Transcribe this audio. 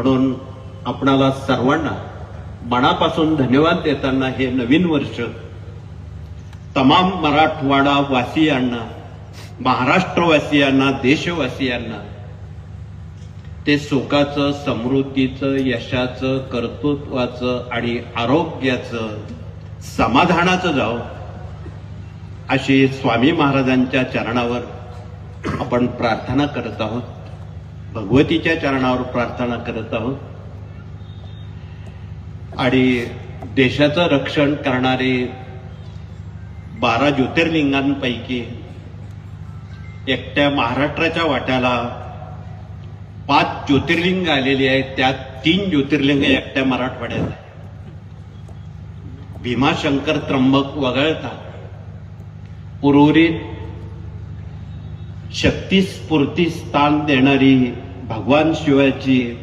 म्हणून आपणाला सर्वांना मनापासून धन्यवाद देताना हे नवीन वर्ष तमाम मराठवाडा वासियांना, महाराष्ट्रवासियांना, देशवासियांना ते सुखाचं, समृद्धीचं, यशाचं, कर्तृत्वाचं आणि आरोग्याचं, समाधानाचं जावं अशी स्वामी महाराजांच्या चरणावर आपण प्रार्थना करत आहोत. भगवतीच्या चरणावर प्रार्थना करत आहोत. आणि देशाचं रक्षण करणारे 12 ज्योतिर्लिंगांपैकी एकट्या महाराष्ट्राच्या वाट्याला 5 ज्योतिर्लिंग आलेली आहेत. त्यात 3 ज्योतिर्लिंग एकट्या मराठवाड्यात आहे. भीमाशंकर त्र्यंबक वगळता उर्वरित शक्ती स्फूर्ती स्थान देणारी भगवान शिवाची